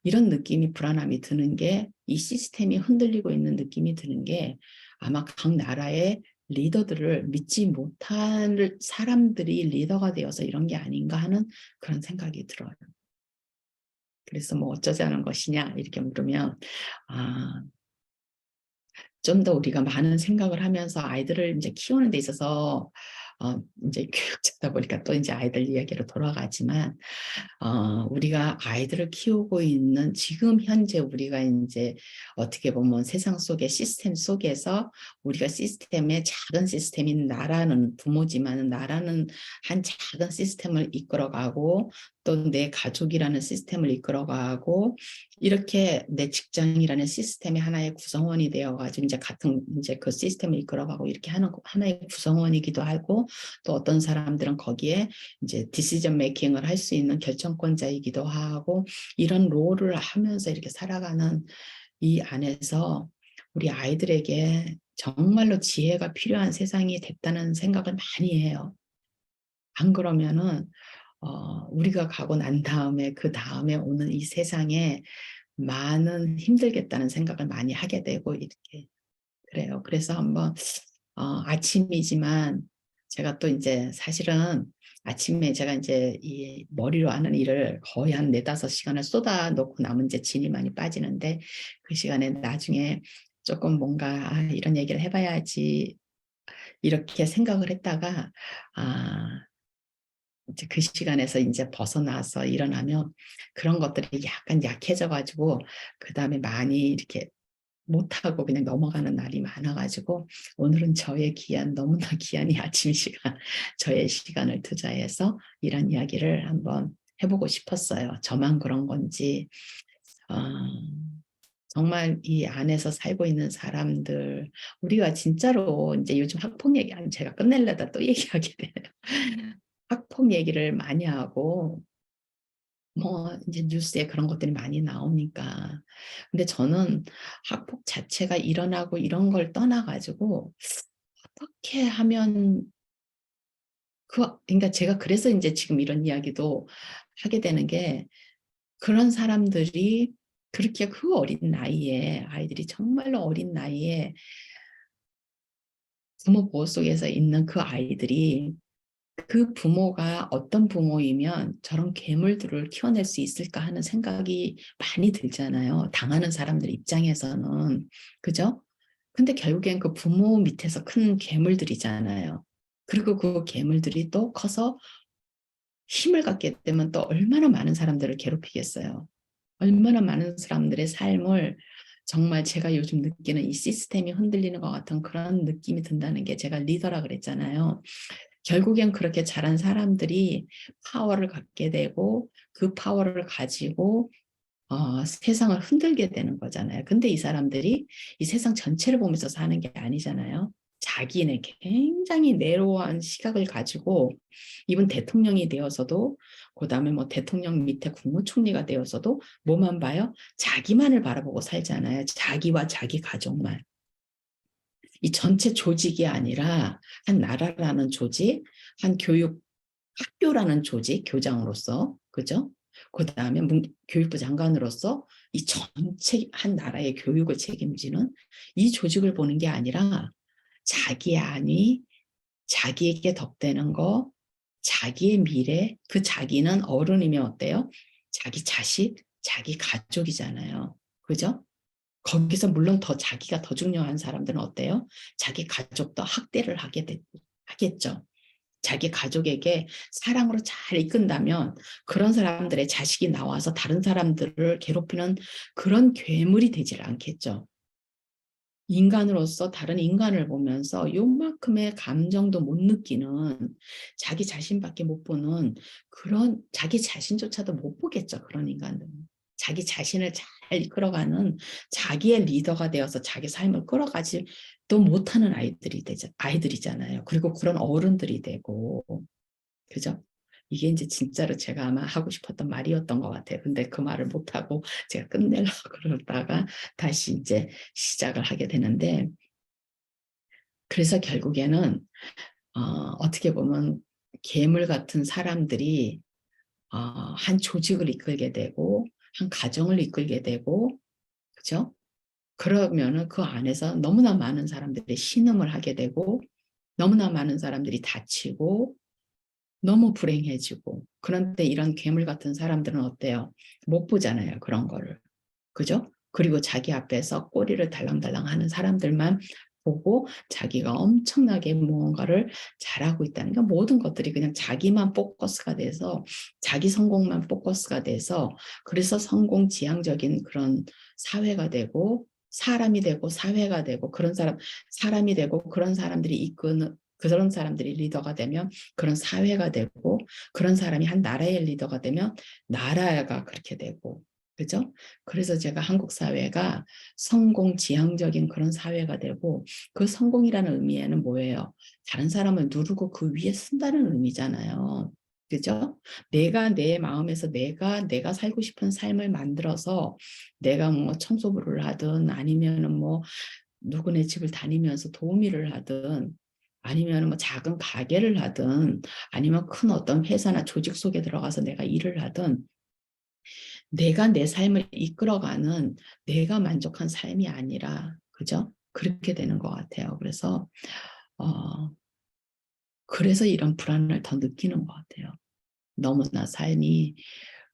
이런 느낌이 불안함이 드는 게 이 시스템이 흔들리고 있는 느낌이 드는 게 아마 각 나라의 리더들을 믿지 못할 사람들이 리더가 되어서 이런 게 아닌가 하는 그런 생각이 들어요. 그래서 뭐 어쩌자는 것이냐 이렇게 물으면 아, 좀 더 우리가 많은 생각을 하면서 아이들을 이제 키우는 데 있어서 인제 교육자다 보니까 또 인제 아이들 이야기로 돌아가지만 우리가 아이들을 키우고 있는 지금 현재 우리가 인제 어떻게 보면 세상 속의 시스템 속에서 우리가 시스템의 작은 시스템인 나라는 부모지만은 나라는 한 작은 시스템을 이끌어가고 또 내 가족이라는 시스템을 이끌어가고 이렇게 내 직장이라는 시스템의 하나의 구성원이 되어 가지고 인제 같은 인제 그 시스템을 이끌어가고 이렇게 하는 하나의 구성원이기도 하고 또 어떤 사람들은 거기에 이제 디시전 메이킹을 할 수 있는 결정권자이기도 하고 이런 롤을 하면서 이렇게 살아가는 이 안에서 우리 아이들에게 정말로 지혜가 필요한 세상이 됐다는 생각을 많이 해요. 안 그러면은 우리가 가고 난 다음에 그다음에 오는 이 세상에 많은 힘들겠다는 생각을 많이 하게 되고 이렇게 그래요. 그래서 한번 아침이지만 제가 또 인제 사실은 아침에 제가 인제 이 머리로 하는 일을 거의 한 4-5 시간을 쏟아 놓고 나면 인제 진이 많이 빠지는데 그 시간에 나중에 쪼끔 뭔가 '아 이런 얘기를 해 봐야지.' 이렇게 생각을 했다가 아 이제 그 시간에서 인제 벗어나서 일어나면 그런 것들이 약간 약해져 가지고 그다음에 많이 이렇게 못하고 그냥 넘어가는 날이 많아 가지고 오늘은 저의 귀한 너무나 귀한 이 아침 시간 저의 시간을 투자해서 이런 이야기를 한번 해 보고 싶었어요. 저만 그런 건지 어 정말 이 안에서 살고 있는 사람들 우리가 진짜로 인제 요즘 학폭 얘기하면 제가 끝내려다 또 얘기하게 되네요. 학폭 얘기를 많이 하고 뭐 인제 뉴스에 그런 것들이 많이 나오니까. 근데 저는 학폭 자체가 일어나고 이런 걸 떠나 가지고 어떻게 하면 그러니까 제가 그래서 인제 지금 이런 이야기도 하게 되는 게 그런 사람들이 그렇게 그 어린 나이에 아이들이 정말로 어린 나이에 부모 보호 속에서 있는 그 아이들이 그 부모가 어떤 부모이면 저런 괴물들을 키워낼 수 있을까 하는 생각이 많이 들잖아요, 당하는 사람들 입장에서는. 그죠? 근데 결국엔 그 부모 밑에서 큰 괴물들이잖아요. 그리고 그 괴물들이 또 커서 힘을 갖게 되면 또 얼마나 많은 사람들을 괴롭히겠어요. 얼마나 많은 사람들의 삶을 정말 제가 요즘 느끼는 이 시스템이 흔들리는 것 같은 그런 느낌이 든다는 게 제가 리더라 그랬잖아요. 결국엔 그렇게 자란 사람들이 파워를 갖게 되고 그 파워를 가지고 세상을 흔들게 되는 거잖아요. 근데 이 사람들이 이 세상 전체를 보면서 사는 게 아니잖아요. 자기네 굉장히 내로한 시각을 가지고 이번 대통령이 되어서도 그다음에 뭐 대통령 밑에 국무총리가 되어서도 뭐만 봐요? 자기만을 바라보고 살잖아요. 자기와 자기 가족만. 이 전체 조직이 아니라 한 나라라는 조직, 한 교육 학교라는 조직, 교장으로서, 그죠? 그다음에 교육부 장관으로서 이 전체 한 나라의 교육을 책임지는 이 조직을 보는 게 아니라 자기 안위, 자기에게 덕되는 거, 자기의 미래, 그 자기는 어른이면 어때요? 자기 자식, 자기 가족이잖아요. 그죠? 거기서 물론 더 자기가 더 중요한 사람들은 어때요? 자기 가족도 학대를 하겠죠. 자기 가족에게 사랑으로 잘 이끈다면 그런 사람들의 자식이 나와서 다른 사람들을 괴롭히는 그런 괴물이 되질 않겠죠. 인간으로서 다른 인간을 보면서 요만큼의 감정도 못 느끼는, 자기 자신밖에 못 보는 그런, 자기 자신조차도 못 보겠죠. 그런 인간들은. 자기 자신을 잘 이끌어가는 자기의 리더가 되어서 자기 삶을 끌어가지도 못하는 아이들이잖아요. 그리고 그런 어른들이 되고. 그죠? 이게 이제 진짜로 제가 아마 하고 싶었던 말이었던 것 같아요. 근데 그 말을 못하고 제가 끝내려고 그러다가 다시 이제 시작을 하게 되는데, 그래서 결국에는 어떻게 보면 괴물 같은 사람들이 한 조직을 이끌게 되고 한 가정을 이끌게 되고, 그죠? 그러면은 그 안에서 너무나 많은 사람들이 신음을 하게 되고 너무나 많은 사람들이 다치고 너무 불행해지고. 그런데 이런 괴물 같은 사람들은 어때요? 못 보잖아요, 그런 거를. 그죠? 그리고 자기 앞에서 꼬리를 달랑달랑 하는 사람들만 보고 자기가 엄청나게 무언가를 잘하고 있다는 게, 모든 것들이 그냥 자기만 포커스가 돼서 자기 성공만 포커스가 돼서, 그래서 성공지향적인 그런 사회가 되고 사람이 되고 사회가 되고, 그런 사람이 되고 그런 사람들이 이끄는, 그런 사람들이 리더가 되면 그런 사회가 되고, 그런 사람이 한 나라의 리더가 되면 나라가 그렇게 되고. 그죠? 그래서 제가 한국 사회가 성공 지향적인 그런 사회가 되고, 그 성공이라는 의미에는 뭐예요? 다른 사람을 누르고 그 위에 쓴다는 의미잖아요. 그죠? 내가 내 마음에서 내가 살고 싶은 삶을 만들어서, 내가 뭐 청소부를 하든 아니면은 뭐 누구네 집을 다니면서 도우미를 하든 아니면 뭐 작은 가게를 하든 아니면 큰 어떤 회사나 조직 속에 들어가서 내가 일을 하든, 내가 내 삶을 이끌어가는, 내가 만족한 삶이 아니라, 그죠? 그렇게 되는 것 같아요. 어, 그래서 이런 불안을 더 느끼는 것 같아요. 너무나 삶이,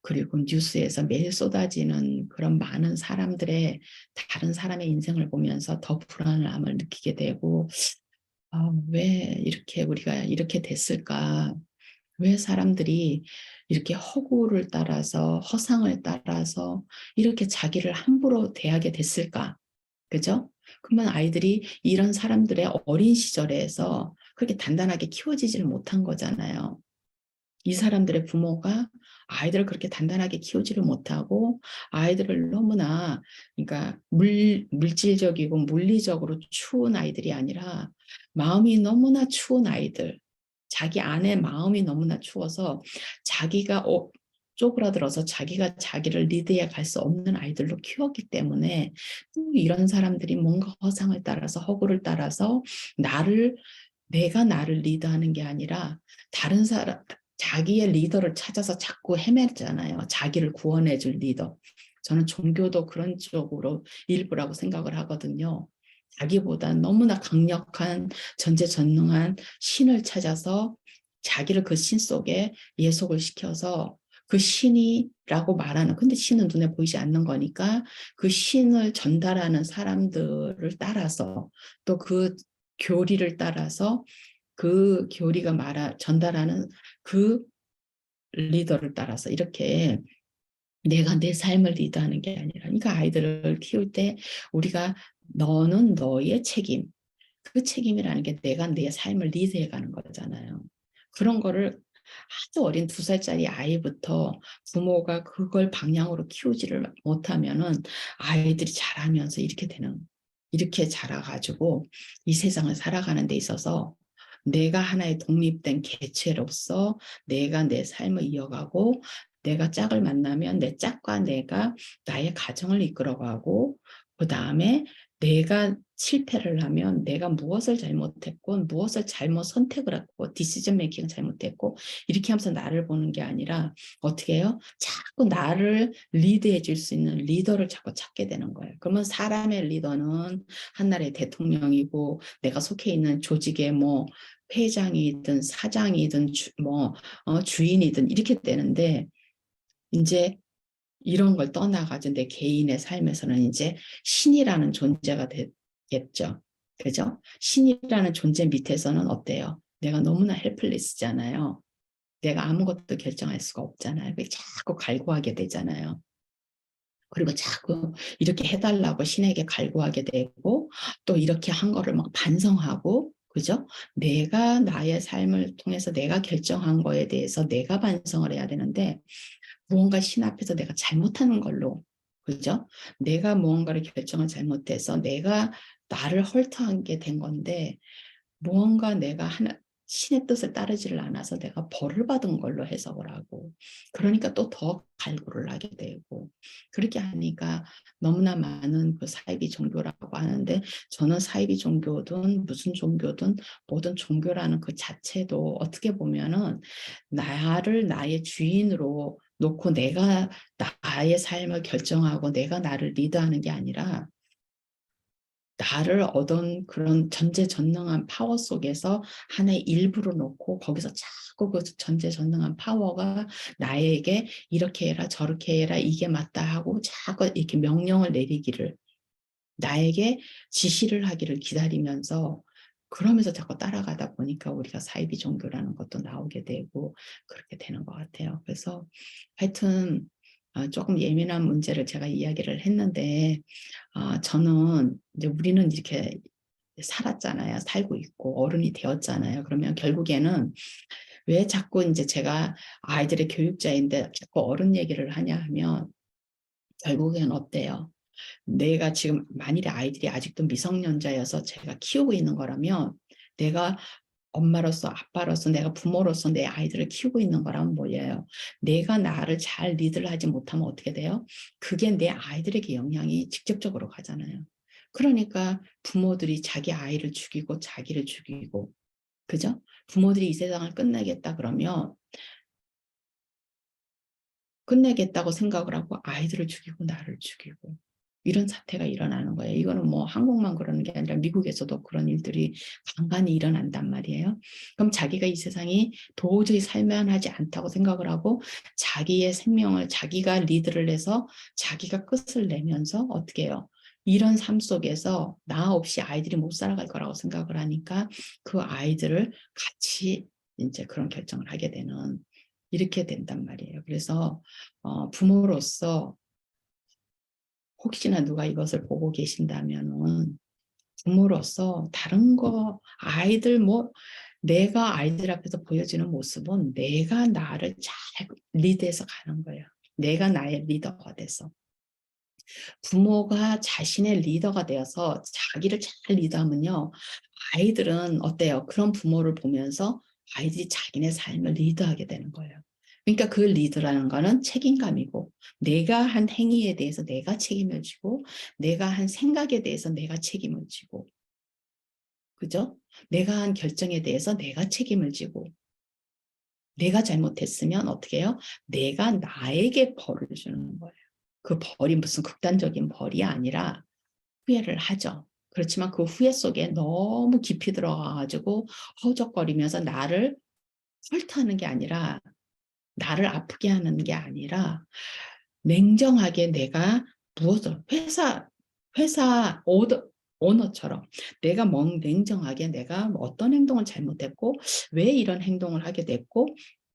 그리고 뉴스에서 매일 쏟아지는 그런 많은 사람들의, 다른 사람의 인생을 보면서 더 불안함을 느끼게 되고, 왜 이렇게 우리가 이렇게 됐을까? 왜 사람들이 이렇게 허구를 따라서, 허상을 따라서 이렇게 자기를 함부로 대하게 됐을까? 그죠? 그러면 아이들이 이런 사람들의 어린 시절에서 그렇게 단단하게 키워지지를 못한 거잖아요. 이 사람들의 부모가 아이들을 그렇게 단단하게 키우지를 못하고, 아이들을 너무나, 그러니까 물질적이고 물리적으로 추운 아이들이 아니라 마음이 너무나 추운 아이들, 자기 안에 마음이 너무나 추워서 자기가 쪼그라들어서 자기가 자기를 리드해 갈 수 없는 아이들로 키웠기 때문에, 또 이런 사람들이 뭔가 허상을 따라서, 허구를 따라서 내가 나를 리드하는 게 아니라 다른 사람, 자기의 리더를 찾아서 자꾸 헤매잖아요. 자기를 구원해 줄 리더. 저는 종교도 그런 쪽으로 일부라고 생각을 하거든요. 자기보다 너무나 강력한, 전지전능한 신을 찾아서 자기를 그 신 속에 예속을 시켜서, 그 신이라고 말하는, 근데 신은 눈에 보이지 않는 거니까 그 신을 전달하는 사람들을 따라서, 또 그 교리를 따라서, 그 교리가 전달하는 그 리더를 따라서 이렇게 내가 내 삶을 리드하는 게 아니라, 그러니까 아이들을 키울 때 우리가, 너는 너의 책임, 그 책임이라는 게 내가 내 삶을 리드해 가는 거잖아요. 그런 거를 아주 어린 2살짜리 아이부터 부모가 그걸 방향으로 키우지를 못하면은 아이들이 자라면서 이렇게 자라가지고 이 세상을 살아가는 데 있어서 내가 하나의 독립된 개체로서 내가 내 삶을 이어가고, 내가 짝을 만나면 내 짝과 내가 나의 가정을 이끌어가고, 그 다음에 내가 실패를 하면 내가 무엇을 잘못했고 무엇을 잘못 선택을 했고 디시전 메이킹을 잘못했고, 이렇게 하면서 나를 보는 게 아니라 어떻게 해요? 자꾸 나를 리드해 줄 수 있는 리더를 자꾸 찾게 되는 거예요. 그러면 사람의 리더는 한 나라의 대통령이고 내가 속해 있는 조직의 뭐 회장이든 사장이든 주인이든 이렇게 되는데, 이제 이런 걸 떠나가지고 내 개인의 삶에서는 이제 신이라는 존재가 되겠죠. 그죠? 신이라는 존재 밑에서는 어때요? 내가 너무나 헬플리스잖아요. 내가 아무것도 결정할 수가 없잖아요. 자꾸 갈구하게 되잖아요. 그리고 자꾸 이렇게 해달라고 신에게 갈구하게 되고 또 이렇게 한 거를 막 반성하고 그죠? 내가 나의 삶을 통해서 내가 결정한 거에 대해서 내가 반성을 해야 되는데 무언가 신 앞에서 내가 잘못하는 걸로 그죠? 내가 무언가를 결정을 잘못해서 내가 나를 헐트한 게 된 건데 무언가 내가 하나 신의 뜻을 따르지를 않아서 내가 벌을 받은 걸로 해석을 하고 그러니까 또 더 갈구를 하게 되고 그렇게 하니까 너무나 많은 그 사이비 종교라고 하는데 저는 사이비 종교든 무슨 종교든 모든 종교라는 그 자체도 어떻게 보면은 나를 나의 주인으로 놓고 내가 나의 삶을 결정하고 내가 나를 리드하는 게 아니라 나를 얻은 그런 전제전능한 파워 속에서 하나의 일부로 놓고 거기서 자꾸 그 전제전능한 파워가 나에게 이렇게 해라 저렇게 해라 이게 맞다 하고 자꾸 이렇게 명령을 내리기를 나에게 지시를 하기를 기다리면서 그러면서 자꾸 따라가다 보니까 우리가 사이비 종교라는 것도 나오게 되고 그렇게 되는 것 같아요. 그래서 하여튼 조금 예민한 문제를 제가 이야기를 했는데 저는 이제 우리는 이렇게 살았잖아요. 살고 있고 어른이 되었잖아요. 그러면 결국에는 왜 자꾸 이제 제가 아이들의 교육자인데 자꾸 어른 얘기를 하냐 하면 결국엔 어때요? 내가 지금 만일에 아이들이 아직도 미성년자여서 제가 키우고 있는 거라면 내가 엄마로서 아빠로서 내가 부모로서 내 아이들을 키우고 있는 거라면 뭐예요? 내가 나를 잘 리드를 하지 못하면 어떻게 돼요? 그게 내 아이들에게 영향이 직접적으로 가잖아요. 그러니까 부모들이 자기 아이를 죽이고 자기를 죽이고 그죠? 부모들이 이 세상을 끝내겠다 그러면 끝내겠다고 생각을 하고 아이들을 죽이고 나를 죽이고 이런 사태가 일어나는 거예요. 이거는 뭐 한국만 그러는 게 아니라 미국에서도 그런 일들이 간간히 일어난단 말이에요. 그럼 자기가 이 세상이 도저히 살만하지 않다고 생각을 하고 자기의 생명을 자기가 리드를 해서 자기가 끝을 내면서 어떻게 해요? 이런 삶 속에서 나 없이 아이들이 못 살아갈 거라고 생각을 하니까 그 아이들을 같이 이제 그런 결정을 하게 되는 이렇게 된단 말이에요. 그래서 부모로서 혹시나 누가 이것을 보고 계신다면은 부모로서 다른 거 아이들 뭐 내가 아이들 앞에서 보여지는 모습은 내가 나를 잘 리드해서 가는 거예요. 내가 나의 리더가 돼서. 부모가 자신의 리더가 되어서 자기를 잘 리드하면요. 아이들은 어때요? 그런 부모를 보면서 아이들이 자기네 삶을 리드하게 되는 거예요. 그러니까 그 리드라는 거는 책임감이고 내가 한 행위에 대해서 내가 책임을 지고 내가 한 생각에 대해서 내가 책임을 지고 그죠? 내가 한 결정에 대해서 내가 책임을 지고 내가 잘못했으면 어떻게 해요? 내가 나에게 벌을 주는 거예요. 그 벌이 무슨 극단적인 벌이 아니라 후회를 하죠. 그렇지만 그 후회 속에 너무 깊이 들어가가지고 허우적거리면서 나를 헐트하는 게 아니라 나를 아프게 하는 게 아니라 냉정하게 내가 무엇을 회사 오너처럼 내가 냉정하게 내가 어떤 행동을 잘못했고 왜 이런 행동을 하게 됐고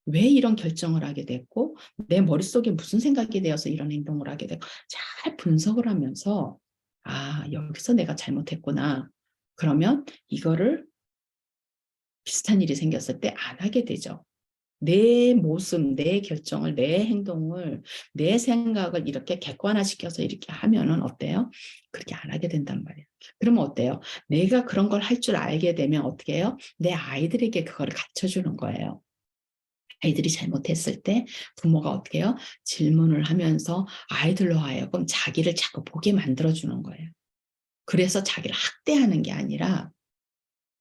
왜 이런 결정을 하게 됐고 내 머릿속에 무슨 생각이 되어서 이런 행동을 하게 됐고 잘 분석을 하면서 여기서 내가 잘못했구나. 그러면 이거를 비슷한 일이 생겼을 때 안 하게 되죠. 내 모습, 내 결정을, 내 행동을, 내 생각을 이렇게 객관화시켜서 이렇게 하면은 어때요? 그렇게 안 하게 된단 말이에요. 그러면 어때요? 내가 그런 걸 할 줄 알게 되면 어떻게 해요? 내 아이들에게 그거를 가르쳐주는 거예요. 아이들이 잘못했을 때 부모가 어떻게 해요? 질문을 하면서 아이들로 하여금 자기를 자꾸 보게 만들어주는 거예요. 그래서 자기를 학대하는 게 아니라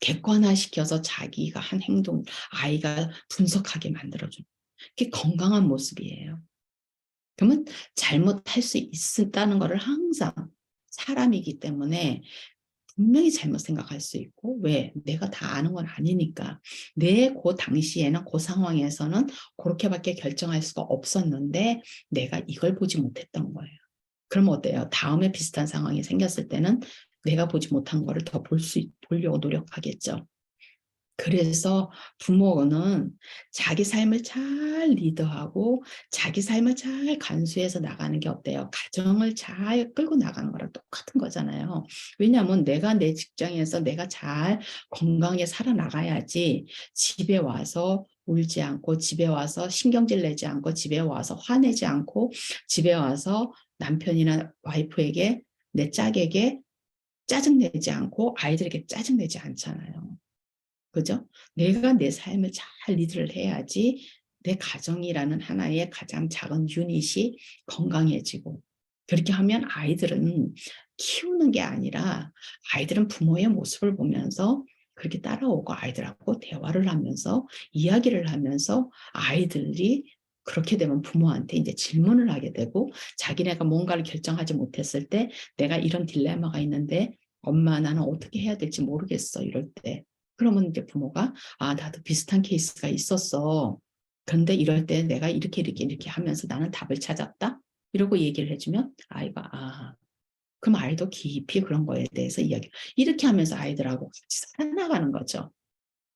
객관화시켜서 자기가 한 행동, 아이가 분석하게 만들어주는 그게 건강한 모습이에요. 그러면 잘못할 수 있다는 것을 항상 사람이기 때문에 분명히 잘못 생각할 수 있고 왜? 내가 다 아는 건 아니니까 그 당시에는 그 상황에서는 그렇게밖에 결정할 수가 없었는데 내가 이걸 보지 못했던 거예요. 그럼 어때요? 다음에 비슷한 상황이 생겼을 때는 내가 보지 못한 거를 더 보려고 노력하겠죠. 그래서 부모는 자기 삶을 잘 리드하고 자기 삶을 잘 간수해서 나가는 게 어때요? 가정을 잘 끌고 나가는 거랑 똑같은 거잖아요. 왜냐하면 내가 내 직장에서 내가 잘 건강하게 살아나가야지 집에 와서 울지 않고, 집에 와서 신경질 내지 않고, 집에 와서 화내지 않고, 집에 와서 남편이나 와이프에게, 내 짝에게 짜증내지 않고 아이들에게 짜증내지 않잖아요. 그죠? 내가 내 삶을 잘 리드를 해야지 내 가정이라는 하나의 가장 작은 유닛이 건강해지고, 그렇게 하면 아이들은 키우는 게 아니라 아이들은 부모의 모습을 보면서 그렇게 따라오고, 아이들하고 대화를 하면서 이야기를 하면서 아이들이 그렇게 되면 부모한테 이제 질문을 하게 되고, 자기네가 뭔가를 결정하지 못했을 때 내가 이런 딜레마가 있는데 엄마 나는 어떻게 해야 될지 모르겠어 이럴 때, 그러면 이제 부모가 아 나도 비슷한 케이스가 있었어. 그런데 이럴 때 내가 이렇게 이렇게 이렇게 하면서 나는 답을 찾았다. 이러고 얘기를 해주면 아이가 아 그럼 아이도 깊이 그런 거에 대해서 이야기. 이렇게 하면서 아이들하고 같이 살아나가는 거죠.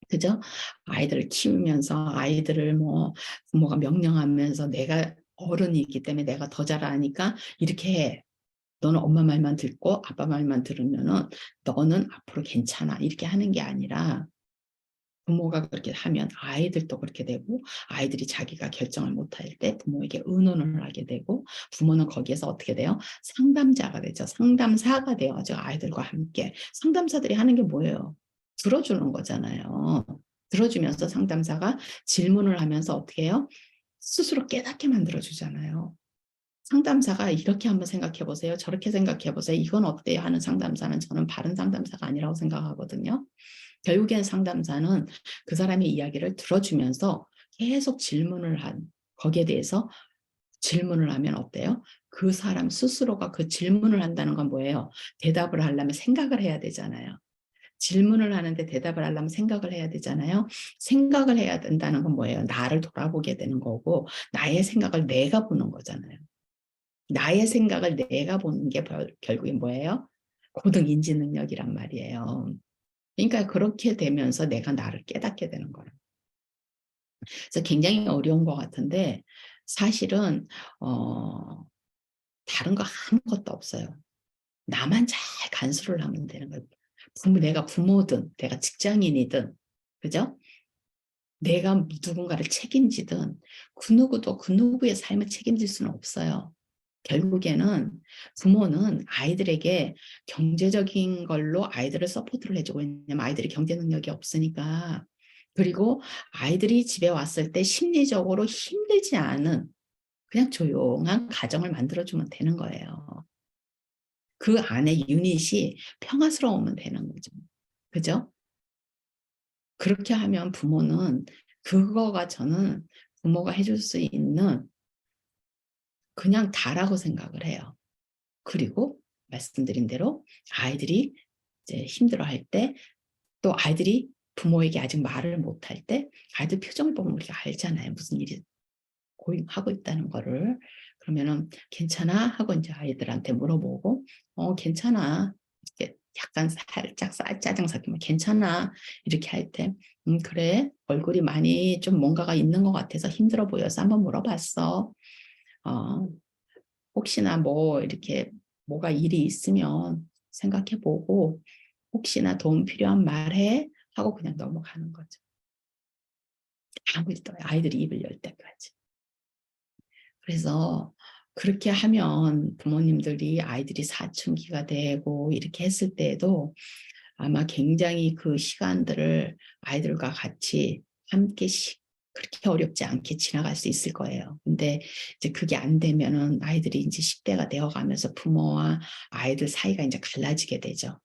그죠? 아이들을 키우면서 아이들을 뭐 부모가 명령하면서 내가 어른이기 때문에 내가 더 잘 아니까 이렇게 해. 너는 엄마 말만 듣고 아빠 말만 들으면은 너는 앞으로 괜찮아. 이렇게 하는 게 아니라 부모가 그렇게 하면 아이들도 그렇게 되고, 아이들이 자기가 결정을 못할 때 부모에게 의논을 하게 되고, 부모는 거기에서 어떻게 돼요? 상담자가 되죠. 상담사가 되어죠. 아이들과 함께. 상담사들이 하는 게 뭐예요? 들어주는 거잖아요. 들어주면서 상담사가 질문을 하면서 어떻게 해요? 스스로 깨닫게 만들어주잖아요. 상담사가 이렇게 한번 생각해 보세요. 저렇게 생각해 보세요. 이건 어때요? 하는 상담사는 저는 바른 상담사가 아니라고 생각하거든요. 결국엔 상담사는 그 사람의 이야기를 들어주면서 계속 질문을 거기에 대해서 질문을 하면 어때요? 그 사람 스스로가 그 질문을 한다는 건 뭐예요? 대답을 하려면 생각을 해야 되잖아요. 질문을 하는데 대답을 하려면 생각을 해야 되잖아요. 생각을 해야 된다는 건 뭐예요? 나를 돌아보게 되는 거고, 나의 생각을 내가 보는 거잖아요. 나의 생각을 내가 보는 게 결국에 뭐예요? 고등 인지 능력이란 말이에요. 그러니까 그렇게 되면서 내가 나를 깨닫게 되는 거예요. 그래서 굉장히 어려운 것 같은데, 사실은 다른 거 아무것도 없어요. 나만 잘 간수를 하면 되는 거예요. 내가 부모든 내가 직장인이든, 그죠? 내가 누군가를 책임지든 그 누구도 그 누구의 삶을 책임질 수는 없어요. 결국에는 부모는 아이들에게 경제적인 걸로 아이들을 서포트를 해주고, 왜냐면 아이들이 경제 능력이 없으니까. 그리고 아이들이 집에 왔을 때 심리적으로 힘들지 않은 그냥 조용한 가정을 만들어주면 되는 거예요. 그 안에 유닛이 평화스러우면 되는 거죠. 그죠? 그렇게 하면 부모는, 그거가 저는 부모가 해줄 수 있는 그냥 다라고 생각을 해요. 그리고 말씀드린 대로 아이들이 이제 힘들어할 때, 또 아이들이 부모에게 아직 말을 못할 때 아이들 표정을 보면 우리가 알잖아요. 무슨 일이 고임하고 있다는 거를. 그러면은 괜찮아? 하고 이제 아이들한테 물어보고 괜찮아. 이렇게 약간 살짝 짜증 섞이면 괜찮아. 이렇게 할 때 그래. 얼굴이 많이 좀 뭔가가 있는 것 같아서 힘들어 보여서 한번 물어봤어. 어, 혹시나 뭐 이렇게 뭐가 일이 있으면 생각해 보고 혹시나 도움 필요한 말해 하고 그냥 넘어가는 거죠. 아무 일도 아이들이 입을 열 때까지. 그래서 그렇게 하면 부모님들이 아이들이 사춘기가 되고 이렇게 했을 때에도 아마 굉장히 그 시간들을 아이들과 같이 함께 그렇게 어렵지 않게 지나갈 수 있을 거예요. 근데 이제 그게 안 되면은 아이들이 이제 10대가 되어가면서 부모와 아이들 사이가 이제 갈라지게 되죠.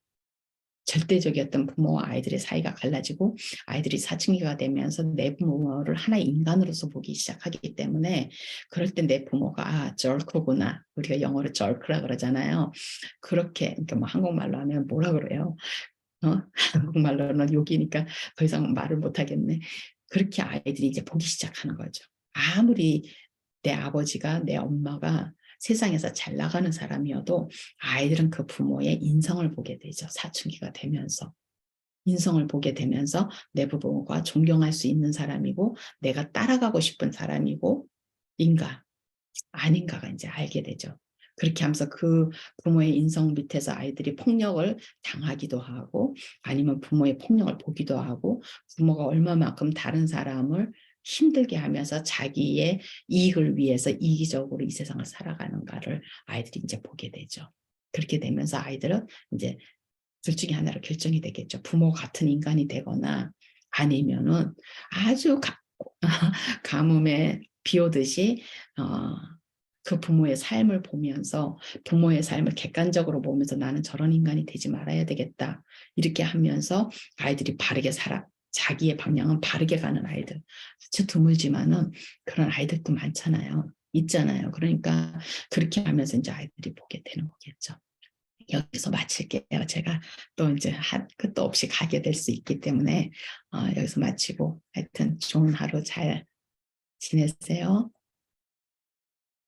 절대적이었던 부모와 아이들의 사이가 갈라지고 아이들이 사춘기가 되면서 내 부모를 하나의 인간으로서 보기 시작하기 때문에, 그럴 때 내 부모가 아 절크구나, 우리가 영어로 절크라 그러잖아요. 그렇게, 그러니까 뭐 한국말로 하면 뭐라 그래요? 한국말로는 욕이니까 더 이상 말을 못하겠네. 그렇게 아이들이 이제 보기 시작하는 거죠. 아무리 내 아버지가, 내 엄마가 세상에서 잘 나가는 사람이어도 아이들은 그 부모의 인성을 보게 되죠. 사춘기가 되면서. 인성을 보게 되면서 내 부모가 존경할 수 있는 사람이고 내가 따라가고 싶은 사람이고 인가 아닌가가 이제 알게 되죠. 그렇게 하면서 그 부모의 인성 밑에서 아이들이 폭력을 당하기도 하고 아니면 부모의 폭력을 보기도 하고 부모가 얼마만큼 다른 사람을 힘들게 하면서 자기의 이익을 위해서 이기적으로 이 세상을 살아가는가를 아이들이 이제 보게 되죠. 그렇게 되면서 아이들은 이제 둘 중에 하나로 결정이 되겠죠. 부모 같은 인간이 되거나 아니면은 아주 가뭄에 비 오듯이 그 부모의 삶을 보면서 부모의 삶을 객관적으로 보면서 나는 저런 인간이 되지 말아야 되겠다. 이렇게 하면서 아이들이 바르게 살아 자기의 방향은 바르게 가는 아이들. 아주 드물지만은 그런 아이들도 많잖아요. 있잖아요. 그러니까 그렇게 하면서 이제 아이들이 보게 되는 거겠죠. 여기서 마칠게요. 제가 또 이제 끝도 없이 가게 될 수 있기 때문에 여기서 마치고 하여튼 좋은 하루 잘 지내세요.